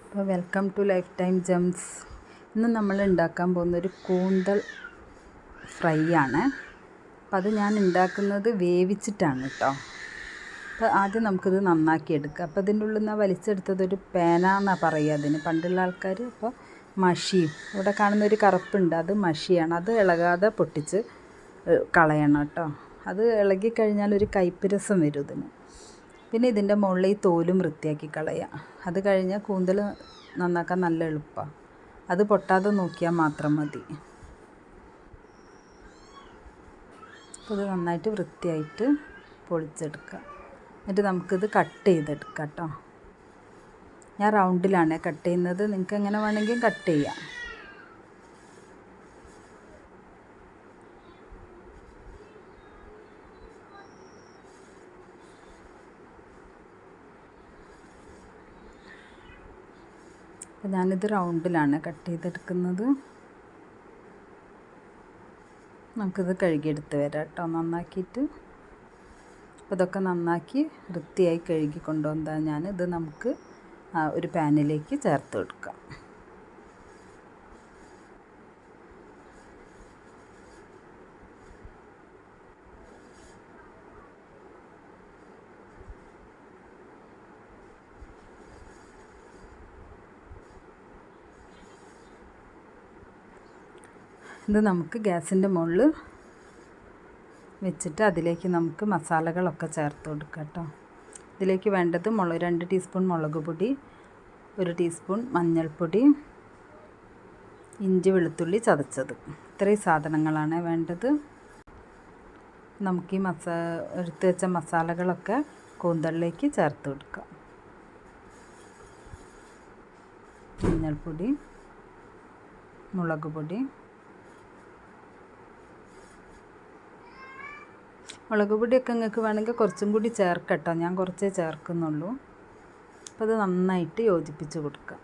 അപ്പോൾ welcome to life time gems. ഇന്ന് നമ്മൾ ഉണ്ടാക്കാൻ പോകുന്നൊരു കൂന്തൽ ഫ്രൈ ആണ്. അപ്പോൾ അത് ഞാൻ ഉണ്ടാക്കുന്നത് വേവിച്ചിട്ടാണ് കേട്ടോ. അപ്പോൾ ആദ്യം നമുക്കിത് നന്നാക്കി എടുക്കാം. അപ്പോൾ ഇതിൻ്റെ ഉള്ളിൽ നിന്ന് വലിച്ചെടുത്തതൊരു പേന എന്നാണ് പറയുക അതിന്, പണ്ടുള്ള ആൾക്കാർ. അപ്പോൾ മഷിയും ഇവിടെ കാണുന്നൊരു കറുപ്പുണ്ട്, അത് മഷിയാണ്. അത് ഇളകാതെ പൊട്ടിച്ച് കളയണം കേട്ടോ. അത് ഇളകിക്കഴിഞ്ഞാൽ ഒരു കയ്പ്പ് രസം വരും ഇതിന്. പിന്നെ ഇതിൻ്റെ മുകളിൽ ഈ തോലും വൃത്തിയാക്കി കളയുക. അത് കഴിഞ്ഞാൽ കൂന്തൽ നന്നാക്കാൻ നല്ല എളുപ്പമാണ്. അത് പൊട്ടാതെ നോക്കിയാൽ മാത്രം മതി. അപ്പോൾ ഇത് നന്നായിട്ട് വൃത്തിയായിട്ട് പൊളിച്ചെടുക്കുക. എന്നിട്ട് നമുക്കിത് കട്ട് ചെയ്തെടുക്കാം കേട്ടോ. ഞാൻ റൗണ്ടിലാണ് കട്ട് ചെയ്യുന്നത്, നിങ്ങൾക്ക് എങ്ങനെ വേണമെങ്കിൽ കട്ട് ചെയ്യാം. അപ്പോൾ ഞാനിത് റൗണ്ടിലാണ് കട്ട് ചെയ്തെടുക്കുന്നത്. നമുക്കിത് കഴുകിയെടുത്ത് വരാം കേട്ടോ, നന്നാക്കിയിട്ട്. അപ്പോൾ ഇതൊക്കെ നന്നാക്കി വൃത്തിയായി കഴുകി കൊണ്ടുവന്നാൽ ഇത് നമുക്ക് ഒരു പാനിലേക്ക് ചേർത്ത് കൊടുക്കാം. ഇത് നമുക്ക് ഗ്യാസിൻ്റെ മുകളിൽ വെച്ചിട്ട് അതിലേക്ക് നമുക്ക് മസാലകളൊക്കെ ചേർത്ത് കൊടുക്കാം കേട്ടോ. ഇതിലേക്ക് വേണ്ടത് 2 ടീസ്പൂൺ മുളക് പൊടി, 1 ടീസ്പൂൺ മഞ്ഞൾപ്പൊടി, ഇഞ്ചി വെളുത്തുള്ളി ചതച്ചത്, ഇത്രയും സാധനങ്ങളാണ് വേണ്ടത്. നമുക്ക് ഈ എടുത്ത് വെച്ച മസാലകളൊക്കെ കൂന്തലിലേക്ക് ചേർത്ത് കൊടുക്കാം. മഞ്ഞൾപ്പൊടി, മുളക് പൊടി, മുളക് പൊടിയൊക്കെ നിങ്ങൾക്ക് വേണമെങ്കിൽ കുറച്ചും കൂടി ചേർക്കട്ടോ, ഞാൻ കുറച്ചേ ചേർക്കുന്നുള്ളൂ. അപ്പോൾ അത് നന്നായിട്ട് യോജിപ്പിച്ച് കൊടുക്കാം.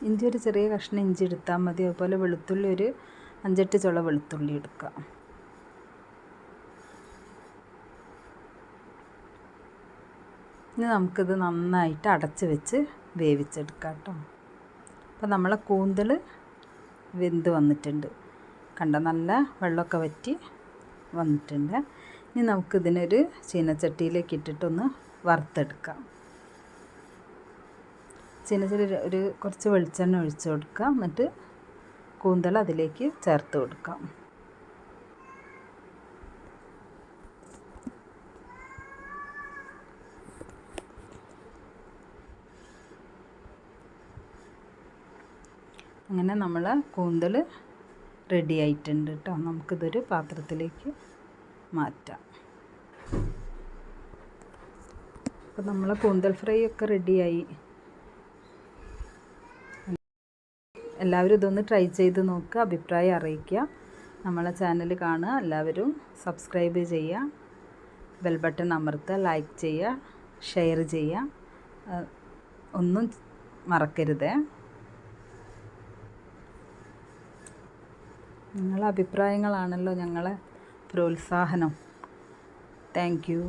ഇഞ്ചി ഒരു ചെറിയ കഷ്ണം ഇഞ്ചി എടുത്താൽ മതി. അതുപോലെ വെളുത്തുള്ളി ഒരു 5-8 ചുള വെളുത്തുള്ളി എടുക്കുക. ഇനി നമുക്കിത് നന്നായിട്ട് അടച്ച് വെച്ച് വേവിച്ചെടുക്കാം കേട്ടോ. അപ്പോൾ നമ്മളെ കൂന്തൽ വെന്ത് വന്നിട്ടുണ്ട്, കണ്ട നല്ല വെള്ളമൊക്കെ വറ്റി വന്നിട്ടുണ്ട്. ഇനി നമുക്കിതിനൊരു ചീനച്ചട്ടിയിലേക്ക് ഇട്ടിട്ടൊന്ന് വറുത്തെടുക്കാം. ചീനച്ചട്ടി ഒരു കുറച്ച് വെളിച്ചെണ്ണ ഒഴിച്ച് കൊടുക്കാം. എന്നിട്ട് കൂന്തൽ അതിലേക്ക് ചേർത്ത് കൊടുക്കാം. അങ്ങനെ നമ്മൾ കൂന്തൽ റെഡി ആയിട്ടുണ്ട് കേട്ടോ. നമുക്കിതൊരു പാത്രത്തിലേക്ക് മാറ്റാം. അപ്പോൾ നമ്മളെ കൂന്തൽ ഫ്രൈ ഒക്കെ റെഡിയായി. എല്ലാവരും ഇതൊന്ന് ട്രൈ ചെയ്ത് നോക്കുക, അഭിപ്രായം അറിയിക്കുക. നമ്മളെ ചാനൽ കാണുക, എല്ലാവരും സബ്സ്ക്രൈബ് ചെയ്യുക, ബെൽ ബട്ടൺ അമർത്തുക, ലൈക്ക് ചെയ്യുക, ഷെയർ ചെയ്യുക, ഒന്നും മറക്കരുത്. നിങ്ങളെ അഭിപ്രായങ്ങളാണല്ലോ ഞങ്ങളെ പ്രോത്സാഹനം. Thank you.